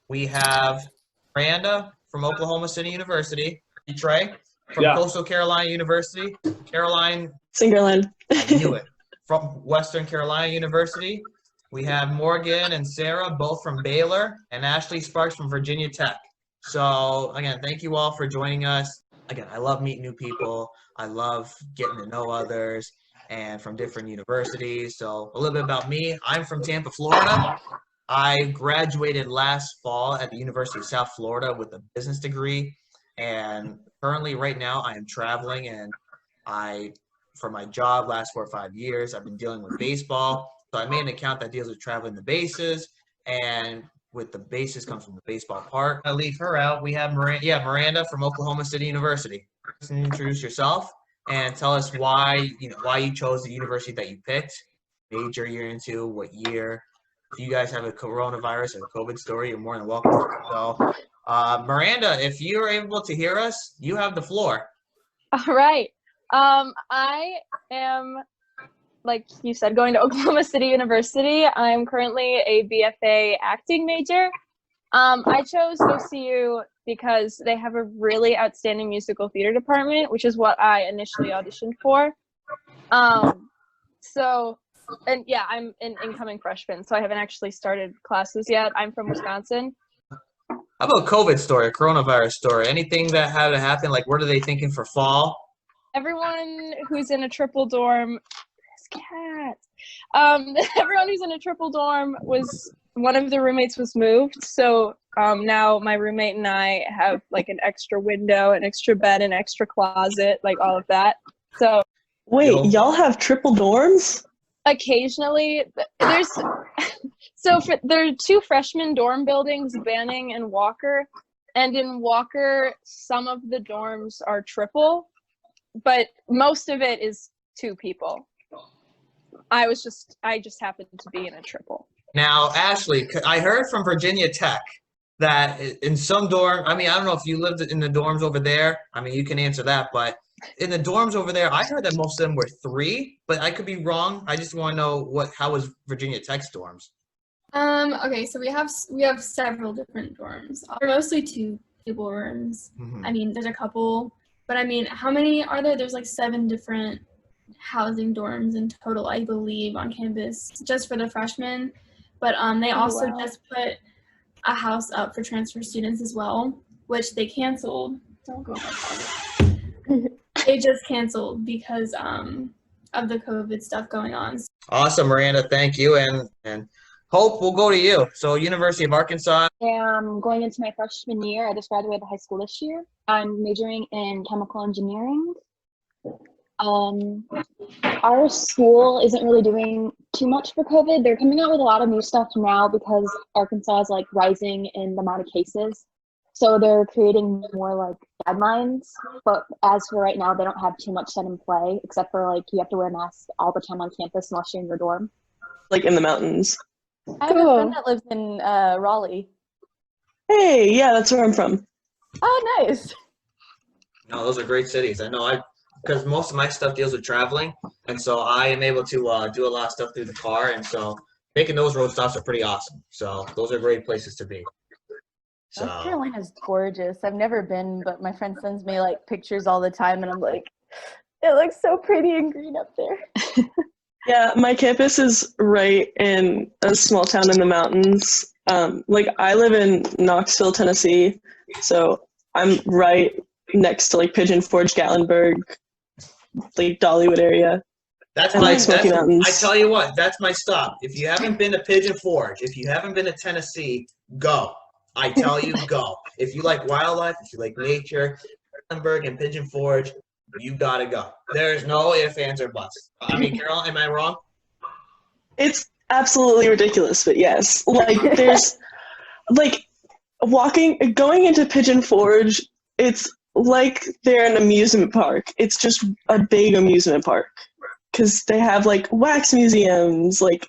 We have Miranda from Oklahoma City University, Trey from Coastal Carolina University, Caroline. Singerline. I knew it. From Western Carolina University. We have Morgan and Sarah, both from Baylor, and Ashley Sparks from Virginia Tech. So, again, thank you all for joining us. Again, I love meeting new people. I love getting to know others and from different universities. So, a little bit about me. I'm from Tampa, Florida. I graduated last fall at the University of South Florida with a business degree. And currently, right now, I am traveling, and for my job last 4 or 5 years, I've been dealing with baseball. So I made an account that deals with traveling the bases, and with the bases comes from the baseball part. I leave her out. We have Miranda from Oklahoma City University. Introduce yourself and tell us why you chose the university that you picked, major you're into, what year. If you guys have a coronavirus or a COVID story, you're more than welcome. So, Miranda, if you're able to hear us, you have the floor. All right. I am, like you said, going to Oklahoma City University. I'm currently a BFA acting major. I chose OCU because they have a really outstanding musical theater department, which is what I initially auditioned for. And yeah, I'm an incoming freshman, so I haven't actually started classes yet. I'm from Wisconsin. How about COVID story, a coronavirus story? Anything that had to happen? Like, what are they thinking for fall? Everyone who's in a triple dorm, everyone who's in a triple dorm one of the roommates was moved. So now my roommate and I have like an extra window, an extra bed, an extra closet, like all of that. So wait, y'all have triple dorms? Occasionally, there are 2 freshman dorm buildings, Banning and Walker, and in Walker, some of the dorms are triple, but most of it is 2 people. I just happened to be in a triple. Now, Ashley, I heard from Virginia Tech that in some dorm, I don't know if you lived in the dorms over there. You can answer that, but in the dorms over there, I heard that most of them were 3, but I could be wrong. I just want to know how was Virginia Tech's dorms? Okay, so we have several different dorms. They're mostly 2 people rooms. Mm-hmm. There's a couple, but how many are there? There's like 7 different housing dorms in total, I believe, on campus just for the freshmen. But they also just put a house up for transfer students as well, which they canceled. Don't go back. They just canceled because of the COVID stuff going on. Awesome, Miranda. Thank you. And Hope, we'll go to you. So University of Arkansas. I'm going into my freshman year. I just graduated high school this year. I'm majoring in chemical engineering. Our school isn't really doing too much for COVID. They're coming out with a lot of new stuff now because Arkansas is rising in the amount of cases. So they're creating more guidelines, but as for right now, they don't have too much set in play, except for you have to wear a mask all the time on campus unless you're in your dorm. In the mountains. I have a friend that lives in Raleigh. Hey, yeah, that's where I'm from. Oh, nice. No, those are great cities. I know because most of my stuff deals with traveling, and so I am able to do a lot of stuff through the car, and so making those road stops are pretty awesome. So those are great places to be. So. North Carolina's gorgeous. I've never been, but my friend sends me pictures all the time, and I'm like, it looks so pretty and green up there. Yeah, my campus is right in a small town in the mountains. I live in Knoxville, Tennessee, so I'm right next to Pigeon Forge, Gatlinburg, Dollywood area. That's Smoky Mountains. I tell you what, that's my stop. If you haven't been to Pigeon Forge, if you haven't been to Tennessee, go. I tell you, go. If you like wildlife, if you like nature, Gatlinburg and Pigeon Forge, you gotta go. There's no ifs, ands, or buts. Carol, am I wrong? It's absolutely ridiculous, but yes. There's, going into Pigeon Forge, it's like they're an amusement park. It's just a big amusement park because they have like wax museums. Like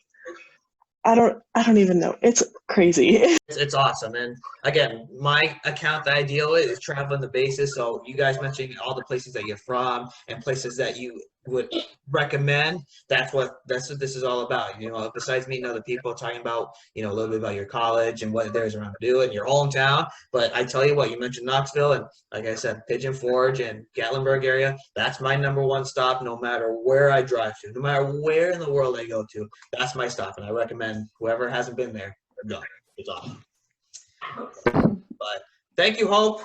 I don't even know. It's crazy. It's awesome. And again, my account that I deal with is traveling the basis. So you guys mentioning all the places that you're from and places that you would recommend. That's what this is all about. You know, besides meeting other people, talking about, you know, a little bit about your college and what there's around to do in your hometown. But I tell you what, you mentioned Knoxville, and like I said, Pigeon Forge and Gatlinburg area. That's my #1 stop, no matter where I drive to, no matter where in the world I go to. That's my stop, and I recommend whoever hasn't been there, go. It's awesome. But thank you, Hope.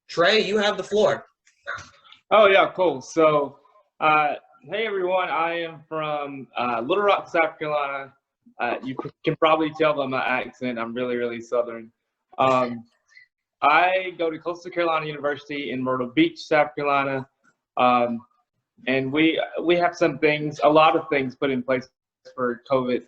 Trey, you have the floor. Oh, yeah, cool. So, hey, everyone. I am from Little Rock, South Carolina. You can probably tell by my accent. I'm really, really Southern. I go to Coastal Carolina University in Myrtle Beach, South Carolina. And we have a lot of things put in place for COVID.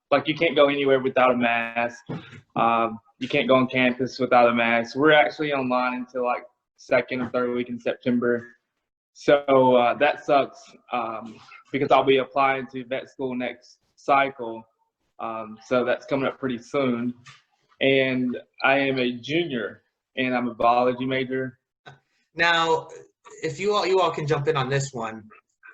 Like you can't go anywhere without a mask. You can't go on campus without a mask. We're actually online until like second or third week in September. So that sucks because I'll be applying to vet school next cycle. So that's coming up pretty soon. And I am a junior and I'm a biology major. Now, if you all can jump in on this one.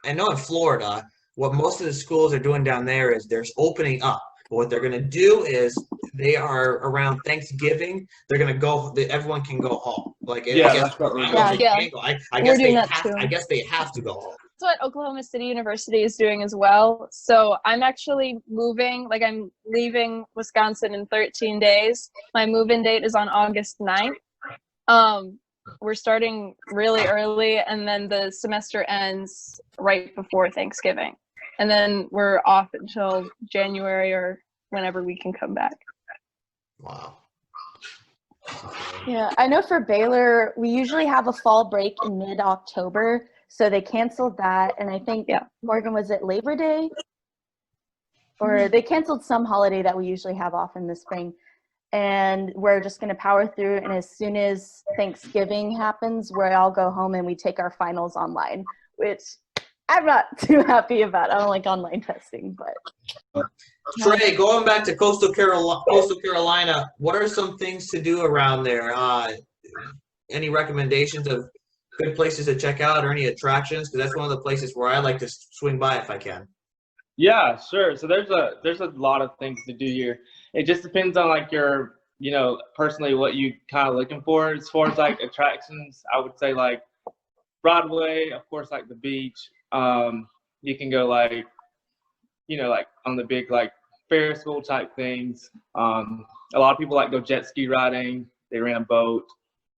I know in Florida, what most of the schools are doing down there is they're opening up. But what they're going to do is they are around Thanksgiving. They're going to go. Everyone can go home. Like Yeah, I guess, that's what we're I don't know if doing. they can go. I We're guess doing they that have. too. I guess they have to go home. That's what Oklahoma City University is doing as well. So I'm actually moving, like I'm leaving Wisconsin in 13 days. My move-in date is on August 9th. We're starting really early, and then the semester ends right before Thanksgiving. And then we're off until January or whenever we can come back. Wow. Yeah, I know for Baylor, we usually have a fall break in mid-October, so they canceled that. And I think, Morgan, was it Labor Day? Or they canceled some holiday that we usually have off in the spring. And we're just going to power through. And as soon as Thanksgiving happens, we all go home and we take our finals online, which I'm not too happy about. I don't like online testing, but. Trey, going back to Coastal Carolina, what are some things to do around there? Any recommendations of good places to check out or any attractions? Because that's one of the places where I like to swing by if I can. Yeah, sure. So there's a lot of things to do here. It just depends on like your, personally what you kind of looking for. As far as like attractions, I would say like Broadway, of course, like the beach. You can go like, like on the big like Ferris wheel type things. A lot of people like go jet ski riding. They rent a boat,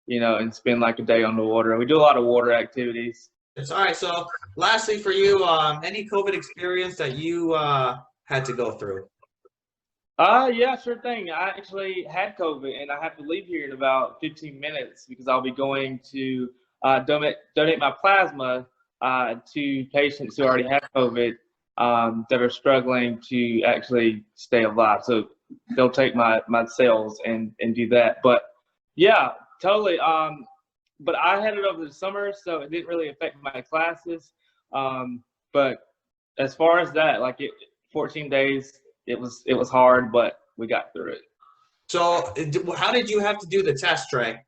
and spend like a day on the water. We do a lot of water activities. It's all right. So lastly for you, any COVID experience that you had to go through? Yeah, sure thing. I actually had COVID and I have to leave here in about 15 minutes because I'll be going to donate my plasma to patients who already have COVID that are struggling to actually stay alive. So they'll take my cells and do that. But yeah, totally. But I had it over the summer, so it didn't really affect my classes. But as far as that, 14 days, it was hard, but we got through it. So how did you have to do the test, Trey?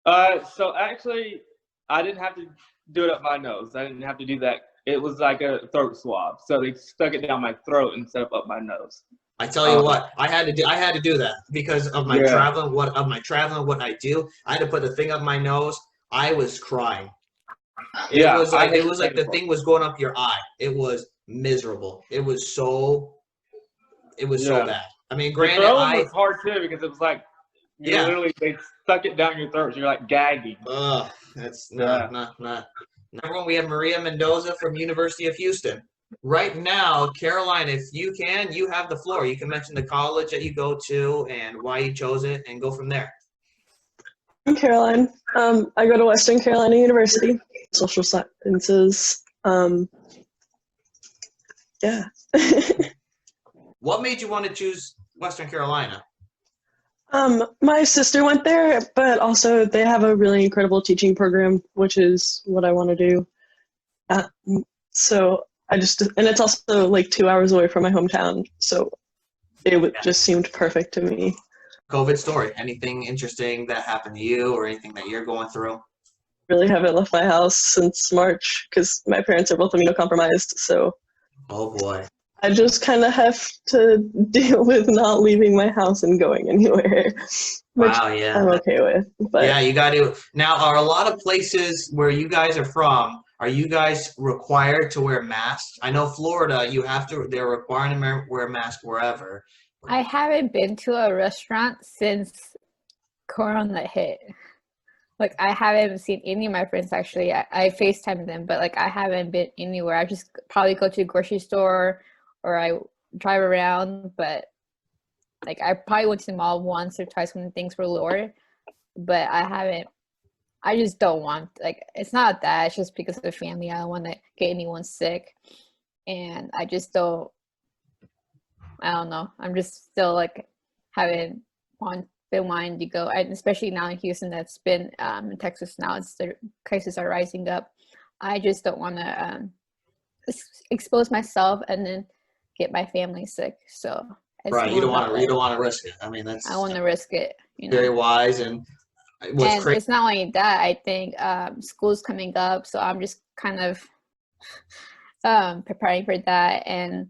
So actually, I didn't have to do it up my nose. I didn't have to do that. It was like a throat swab. So they stuck it down my throat instead of up my nose. I tell you what, I had to do that because of my traveling. What I do, I had to put the thing up my nose. I was crying. It was like the thing was going up your eye. It was miserable. It was so bad. I mean, granted, the throat was hard too because it was like literally they stuck it down your throat. So you're like gagging. That's not. Number one, we have Maria Mendoza from University of Houston. Right now, Caroline, if you can, you have the floor. You can mention the college that you go to and why you chose it and go from there. I'm Caroline. I go to Western Carolina University, social sciences. Yeah. What made you want to choose Western Carolina? My sister went there, but also they have a really incredible teaching program, which is what I want to do. Uh, so and it's also like 2 hours away from my hometown, so just seemed perfect to me. COVID story. Anything interesting that happened to you or anything that you're going through? Really haven't left my house since March because my parents are both immunocompromised, so Oh boy. I just kind of have to deal with not leaving my house and going anywhere, which Wow, yeah. I'm okay with. But Yeah, you got to. Now, are a lot of places where you guys are from, are you guys required to wear masks? I know Florida, they're requiring to wear a mask wherever. I haven't been to a restaurant since Corona hit. Like, I haven't seen any of my friends, actually. I FaceTime them, but, like, I haven't been anywhere. I just probably go to a grocery store or I drive around, but, like, I probably went to the mall once or twice when things were lower, but I just don't want, like, it's not that, it's just because of the family. I don't want to get anyone sick, and I just don't know. I'm just still, like, haven't been wanting to go, and especially now in Houston, that's been in Texas now, the cases are rising up. I just don't want to expose myself and then get my family sick. So Right, you don't want to risk it. I mean, that's I want to risk it. very wise. And what's crazy. It's not only that. I think school's coming up, so I'm just kind of preparing for that. And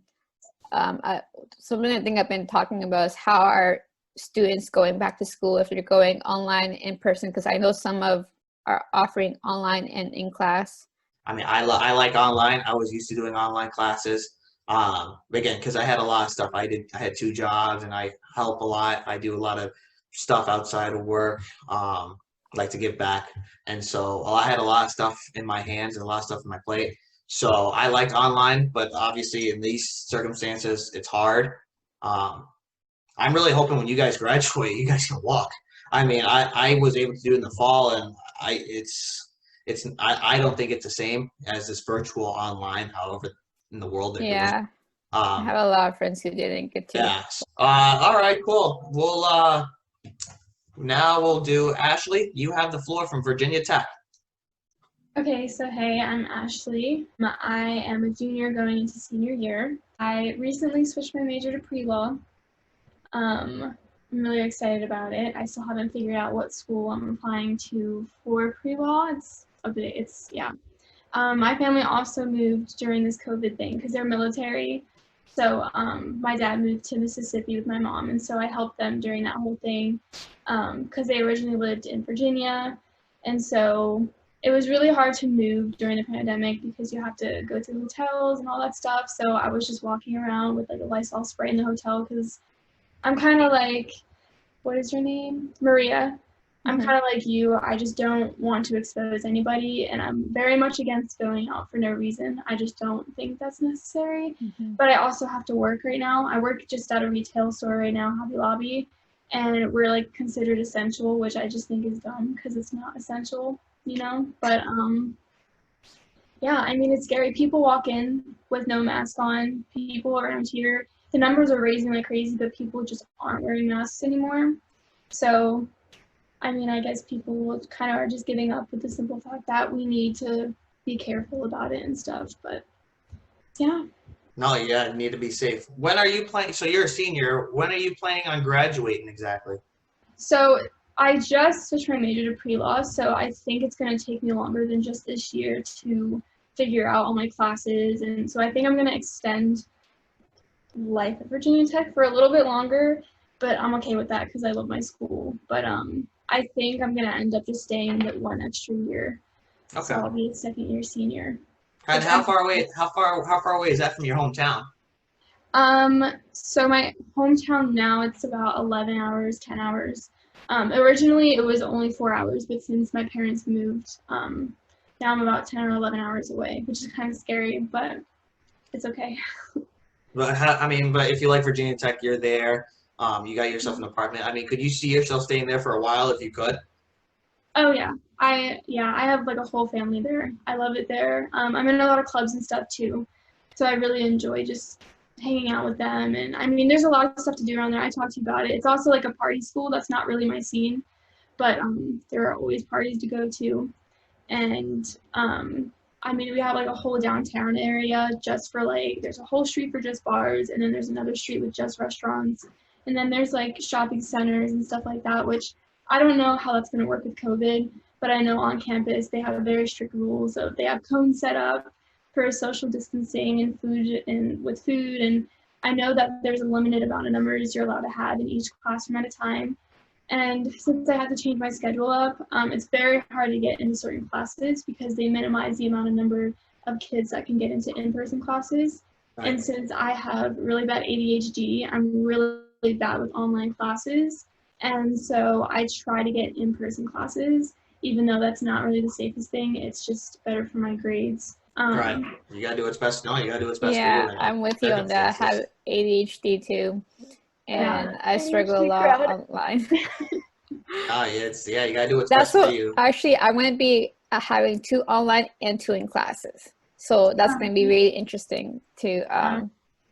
something I think I've been talking about is how are students going back to school if they're going online, in person, because I know some are offering online and in class. I mean, I like online. I was used to doing online classes. Again, because I had a lot of stuff. I had 2 jobs and I help a lot. I do a lot of stuff outside of work. Like to give back. And so I had a lot of stuff in my hands and a lot of stuff in my plate. So I liked online, but obviously in these circumstances, it's hard. I'm really hoping when you guys graduate, you guys can walk. I mean, I was able to do it in the fall, and I don't think it's the same as this virtual online. However, in the world, Yeah, I have a lot of friends who didn't get to. Yeah. All right, cool. Now we'll do Ashley. You have the floor from Virginia Tech. Okay, so hey, I'm Ashley. I am a junior going into senior year. I recently switched my major to pre-law. I'm really excited about it. I still haven't figured out what school I'm applying to for pre-law. My family also moved during this COVID thing because they're military. So my dad moved to Mississippi with my mom, and so I helped them during that whole thing because they originally lived in Virginia. And so it was really hard to move during the pandemic because you have to go to hotels and all that stuff. So I was just walking around with like a Lysol spray in the hotel because I'm kind of like, what is your name? Maria. I'm kind of like you. I just don't want to expose anybody, and I'm very much against going out for no reason. I just don't think that's necessary. But I also have to work right now. I work just at a retail store right now, Hobby Lobby, and we're like considered essential, which I just think is dumb because it's not essential, you know? But yeah, I mean, it's scary. People walk in with no mask on. People around here, the numbers are raising like crazy, but people just aren't wearing masks anymore. So I mean, I guess people kind of are just giving up with the simple fact that we need to be careful about it and stuff. But yeah. No, yeah, need to be safe. When are you planning? So you're a senior. When are you planning on graduating exactly? So I just switched my major to pre-law, so I think it's going to take me longer than just this year to figure out all my classes. And so I think I'm going to extend life at Virginia Tech for a little bit longer, but I'm okay with that because I love my school. But I think I'm going to end up just staying the 1 extra year. Okay. So I'll be a second year senior. And how far away is that from your hometown? So my hometown now, it's about 11 hours, 10 hours. Originally it was only 4 hours, but since my parents moved, now I'm about 10 or 11 hours away, which is kind of scary, but it's okay. But if you like Virginia Tech, you're there. You got yourself an apartment. I mean, could you see yourself staying there for a while if you could? Oh yeah. I have like a whole family there. I love it there. I'm in a lot of clubs and stuff too. So I really enjoy just hanging out with them. And I mean, there's a lot of stuff to do around there. I talked to you about it. It's also like a party school. That's not really my scene, but there are always parties to go to. And I mean, we have like a whole downtown area just for like, there's a whole street for just bars, and then there's another street with just restaurants. And then there's like shopping centers and stuff like that, which I don't know how that's going to work with COVID, but I know on campus they have very strict rules of they have cones set up for social distancing and food and with food. And I know that there's a limited amount of numbers you're allowed to have in each classroom at a time. And since I had to change my schedule up, it's very hard to get into certain classes because they minimize the amount of number of kids that can get into in-person classes. Right. And since I have really bad ADHD, I'm really bad with online classes. And so I try to get in-person classes, even though that's not really the safest thing. It's just better for my grades. Right. You gotta do what's best. No, you gotta do what's best for you. Yeah, I'm with you on that. I have ADHD too, and I struggle a lot online. You gotta do what's best for you. Actually, I'm gonna be having 2 online and 2 in classes, so that's gonna be really interesting to.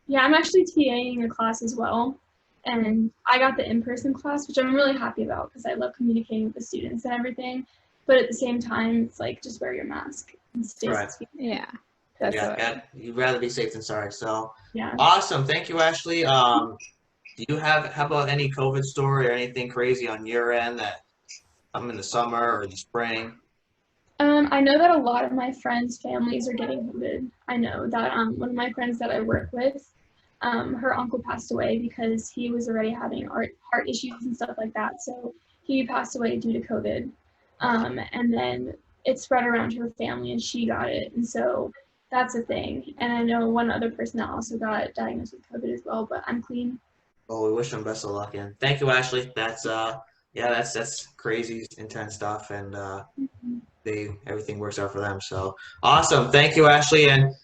Yeah, I'm actually TAing a class as well, and I got the in-person class, which I'm really happy about because I love communicating with the students and everything. But at the same time, it's like just wear your mask and stay 6 feet. Yeah. You'd rather be safe than sorry. So yeah. Awesome. Thank you, Ashley. How about any COVID story or anything crazy on your end that in the summer or the spring? I know that a lot of my friends' families are getting COVID. I know that one of my friends that I work with, her uncle passed away because he was already having heart issues and stuff like that. So he passed away due to COVID. And then it spread around her family and she got it. And so that's a thing. And I know one other person that also got diagnosed with COVID as well, but I'm clean. Well, we wish them best of luck, and thank you, Ashley. That's that's crazy, intense stuff, and everything works out for them. So awesome. Thank you, Ashley. And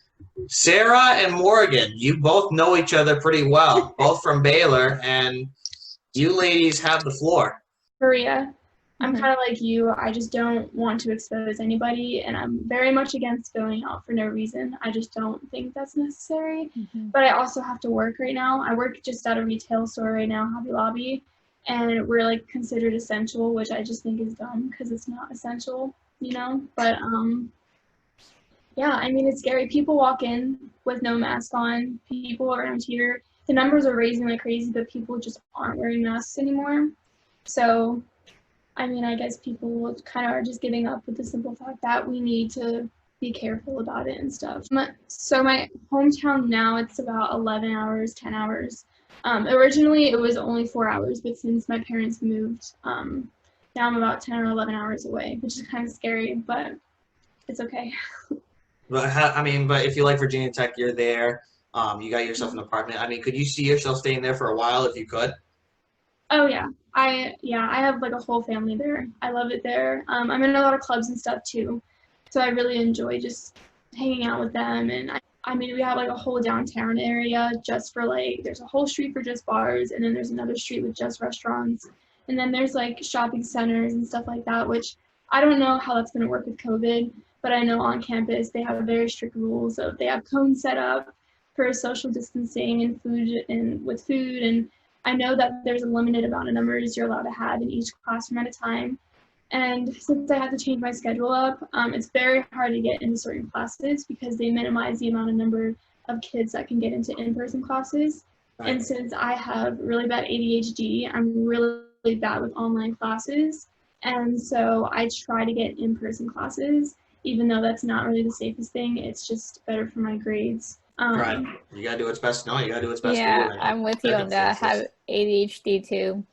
Sarah and Morgan, you both know each other pretty well, both from Baylor, and you ladies have the floor. Maria, I'm kind of like you. I just don't want to expose anybody, and I'm very much against going out for no reason. I just don't think that's necessary. But I also have to work right now. I work just at a retail store right now, Hobby Lobby, and we're like considered essential, which I just think is dumb because it's not essential, you know. But yeah, I mean, it's scary. People walk in with no mask on. People around here, the numbers are raising like crazy, but people just aren't wearing masks anymore. So I mean, I guess people kind of are just giving up with the simple fact that we need to be careful about it and stuff. So my hometown now, it's about 11 hours, 10 hours. Originally, it was only 4 hours, but since my parents moved, now I'm about 10 or 11 hours away, which is kind of scary, but it's okay. But if you like Virginia Tech, you're there. You got yourself an apartment. I mean, could you see yourself staying there for a while if you could? Oh yeah. I have like a whole family there. I love it there. I'm in a lot of clubs and stuff too. So I really enjoy just hanging out with them. And I mean, we have like a whole downtown area just for like, there's a whole street for just bars, and then there's another street with just restaurants. And then there's like shopping centers and stuff like that, which I don't know how that's going to work with COVID, but I know on campus they have very strict rules of they have cones set up for social distancing and food and with food. And I know that there's a limited amount of numbers you're allowed to have in each classroom at a time. And since I had to change my schedule up, it's very hard to get into certain classes because they minimize the amount of number of kids that can get into in-person classes. Right. And since I have really bad ADHD, I'm really bad with online classes. And so I try to get in-person classes, even though that's not really the safest thing. It's just better for my grades. Right. You gotta do what's best. No, you gotta do what's best for you. Yeah, I'm with you on that. I have ADHD too.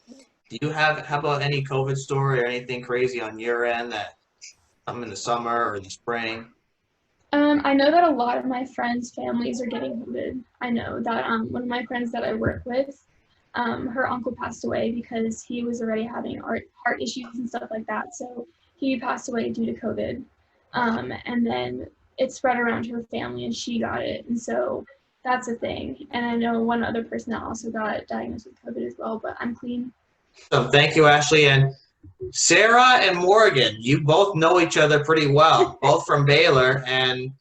How about any COVID story or anything crazy on your end that in the summer or the spring? I know that a lot of my friends' families are getting COVID. I know that one of my friends that I work with, her uncle passed away because he was already having heart issues and stuff like that. So he passed away due to COVID. And then it spread around her family and she got it. And so that's a thing. And I know one other person that also got diagnosed with COVID as well, but I'm clean. So thank you, Ashley. And Sarah and Morgan, you both know each other pretty well, both from Baylor, and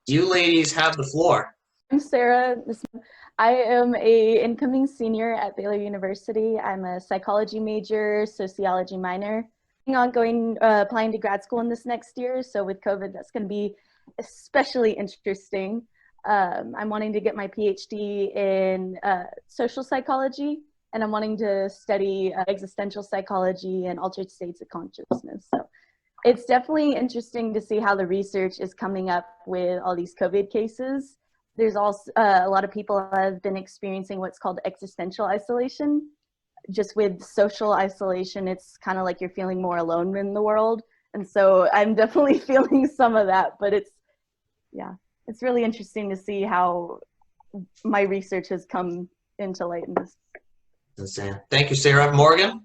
you ladies have the floor. I'm Sarah. I am a incoming senior at Baylor University. I'm a psychology major, sociology minor. On going applying to grad school in this next year. So with COVID, that's going to be especially interesting. I'm wanting to get my PhD in social psychology, and I'm wanting to study existential psychology and altered states of consciousness. So it's definitely interesting to see how the research is coming up with all these COVID cases. There's also a lot of people have been experiencing what's called existential isolation. Just with social isolation, it's kind of like you're feeling more alone in the world. And so I'm definitely feeling some of that, but it's really interesting to see how my research has come into light in this. Thank you, Sarah. Morgan?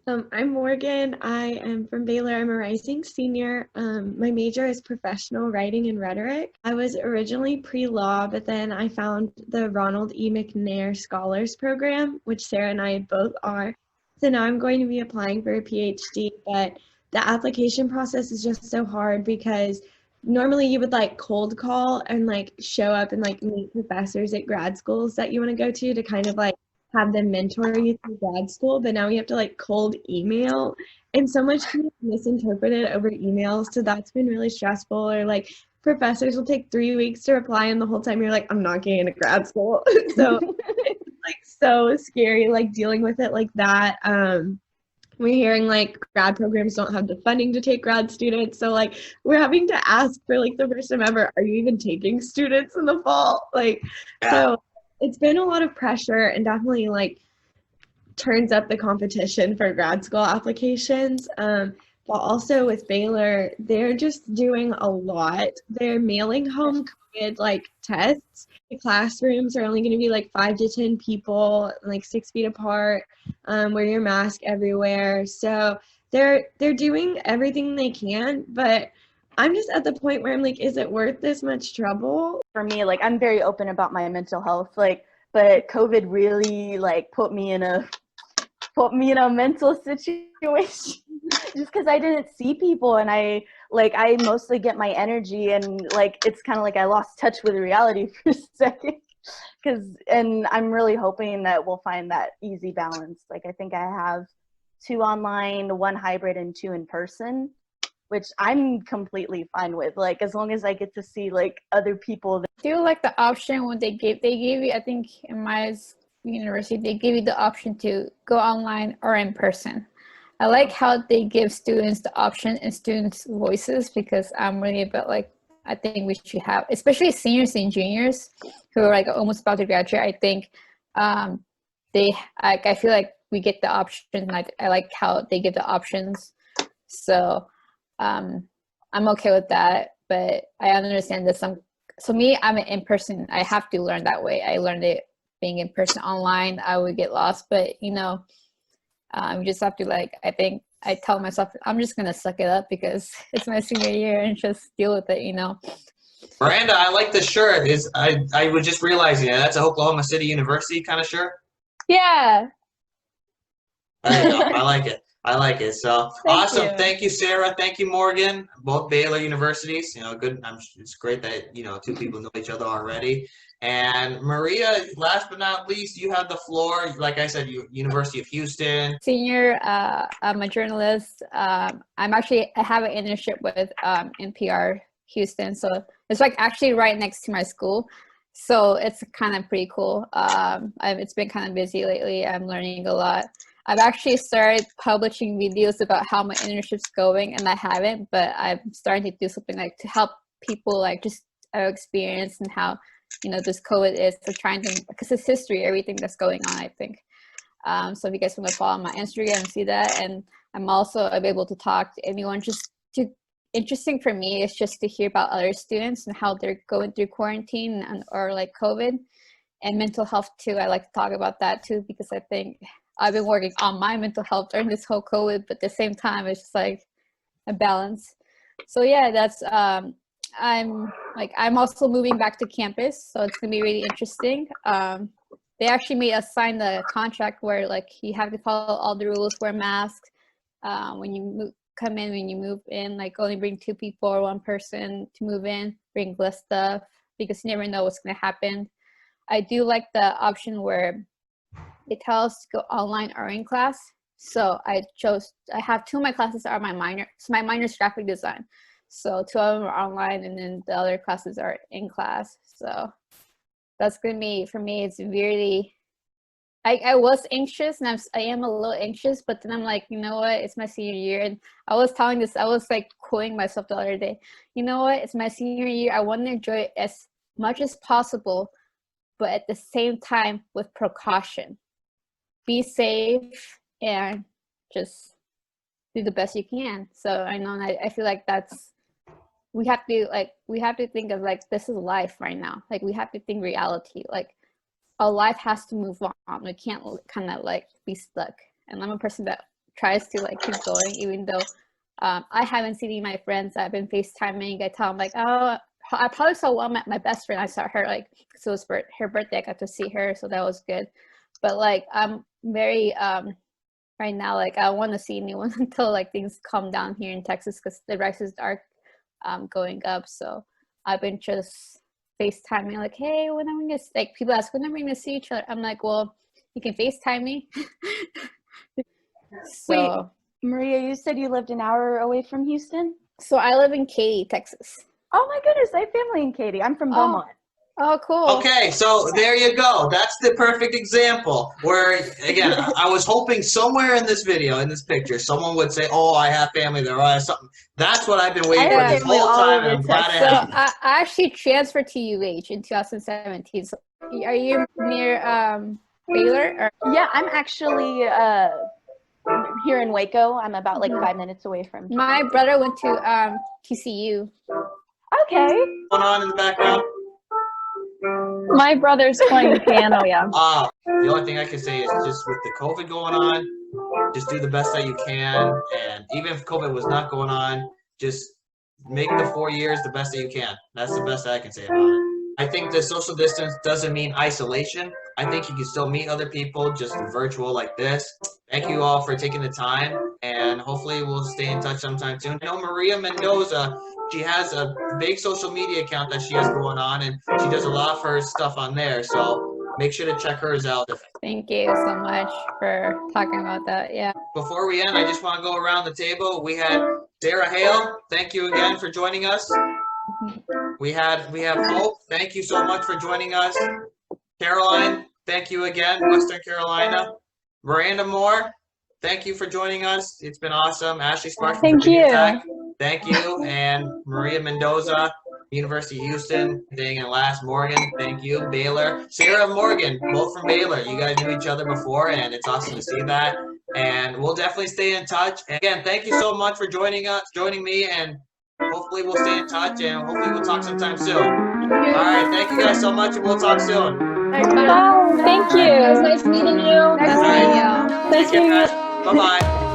I'm Morgan. I am from Baylor. I'm a rising senior. My major is professional writing and rhetoric. I was originally pre-law, but then I found the Ronald E. McNair Scholars Program, which Sarah and I both are. So now I'm going to be applying for a PhD, but the application process is just so hard because normally you would like cold call and like show up and like meet professors at grad schools that you want to go to kind of like have them mentor you through grad school, but now we have to like cold email, and so much can be misinterpreted over emails, so that's been really stressful. Or like professors will take 3 weeks to reply, and the whole time you're like, I'm not getting into grad school. So it's like so scary, like dealing with it like that. We're hearing like grad programs don't have the funding to take grad students, so like we're having to ask for like the first time ever, are you even taking students in the fall? Like, so it's been a lot of pressure and definitely like turns up the competition for grad school applications. But also with Baylor, they're just doing a lot. They're mailing home COVID like tests. The classrooms are only going to be like 5 to 10 people, like 6 feet apart. Wear your mask everywhere. So they're doing everything they can, but I'm just at the point where I'm like, is it worth this much trouble? For me, like I'm very open about my mental health, like, but COVID really like put me in a mental situation just because I didn't see people, and I mostly get my energy, and like it's kind of like I lost touch with reality for a second. And I'm really hoping that we'll find that easy balance. Like I think I have 2 online, 1 hybrid, and 2 in person, which I'm completely fine with, like as long as I get to see like other people. I feel like the option when they gave you, I think in my university, they gave you the option to go online or in person. I like how they give students the option and students voices, because I'm really about like, I think we should have, especially seniors and juniors who are like almost about to graduate. I think I feel like we get the option. Like I like how they give the options. So I'm okay with that, but I understand that so me, I'm an in-person. I have to learn that way. I learned it being in person. Online, I would get lost, but you just have to like, I think I tell myself, I'm just going to suck it up because it's my senior year and just deal with it, Miranda, I like the shirt. I was just realizing that's a Oklahoma City University kind of shirt. Yeah. There you go. I like it. So awesome. you. Thank you, Sarah. Thank you, Morgan. Both Baylor universities. Good. It's great that 2 people know each other already. And Maria, last but not least, you have the floor. Like I said, University of Houston. Senior, I'm a journalist. I have an internship with NPR Houston, so it's like actually right next to my school. So it's kind of pretty cool. It's been kind of busy lately. I'm learning a lot. I've actually started publishing videos about how my internship's going, and I haven't, but I'm starting to do something like to help people like just our experience and how this COVID is, so trying to, because it's history, everything that's going on, I think. So if you guys want to follow my Instagram and see that, and I'm also able to talk to anyone. Interesting for me is just to hear about other students and how they're going through quarantine or like COVID and mental health too. I like to talk about that too, because I think I've been working on my mental health during this whole COVID, but at the same time, it's just like a balance. So yeah, that's, I'm also moving back to campus, so it's gonna be really interesting. They actually made us sign the contract where like you have to follow all the rules, wear masks when you come in, when you move in, like only bring 2 people or 1 person to move in, bring less stuff, because you never know what's gonna happen. I do like the option where they tell us to go online or in class. So I have 2 of my classes are my minor. So my minor is graphic design. So 2 of them are online, and then the other classes are in class. So that's going to be, for me, it's really, I was anxious, and I am a little anxious, but then I'm like, you know what, it's my senior year. And I was like quoting myself the other day, you know what, it's my senior year. I want to enjoy it as much as possible, but at the same time with precaution. Be safe and just do the best you can. So I know, I feel like we have to think of like, this is life right now. Like, we have to think reality. Like, our life has to move on. We can't kind of like be stuck. And I'm a person that tries to like keep going, even though I haven't seen any of my friends. I've been FaceTiming. I tell them like, oh, I probably saw my best friend. I saw her like, so it was her birthday. I got to see her, so that was good. But like, I'm very right now, like, I want to see anyone until like things calm down here in Texas, because the prices are going up. So I've been just FaceTiming like, hey, when are we gonna, like, people ask when are we gonna see each other? I'm like, well, you can FaceTime me. So, Wait, Maria, you said you lived an hour away from Houston? so I live in Katy, Texas. Oh my goodness, I have family in Katy. I'm from Belmont. Oh, cool. Okay, so there you go. That's the perfect example where, again, I was hoping somewhere in this video, in this picture, someone would say, oh, I have family there, or I have something. That's what I've been waiting for this family whole all time, over and I'm glad I So have. I actually transferred to UH in 2017. So are you near Baylor? Or? Yeah, I'm actually here in Waco. I'm about like 5 minutes away from. My brother went to TCU. Okay. What's going on in the background? My brother's playing piano, yeah. The only thing I can say is just with the COVID going on, just do the best that you can. And even if COVID was not going on, just make the 4 years the best that you can. That's the best I can say about it. I think the social distance doesn't mean isolation. I think you can still meet other people just virtual like this. Thank you all for taking the time, and hopefully we'll stay in touch sometime soon. I know Maria Mendoza, she has a big social media account that she has going on, and she does a lot of her stuff on there. So make sure to check hers out. Thank you so much for talking about that. Yeah. Before we end, I just want to go around the table. We had Sarah Hale. Thank you again for joining us. We have Hope. Thank you so much for joining us. Caroline, thank you again. Western Carolina. Miranda Moore, thank you for joining us. It's been awesome. Ashley Sparks from Thank Virginia you. Tech. Thank you. And Maria Mendoza, University of Houston. And last, Morgan, thank you. Baylor. Sarah and Morgan, both from Baylor. You guys knew each other before, and it's awesome to see that. And we'll definitely stay in touch. And again, thank you so much for joining me, and hopefully we'll stay in touch, and hopefully we'll talk sometime soon. All right, thank you guys so much, and we'll talk soon. Bye. Thank you. It was nice meeting you. Nice meeting you. Nice meeting you. Bye-bye.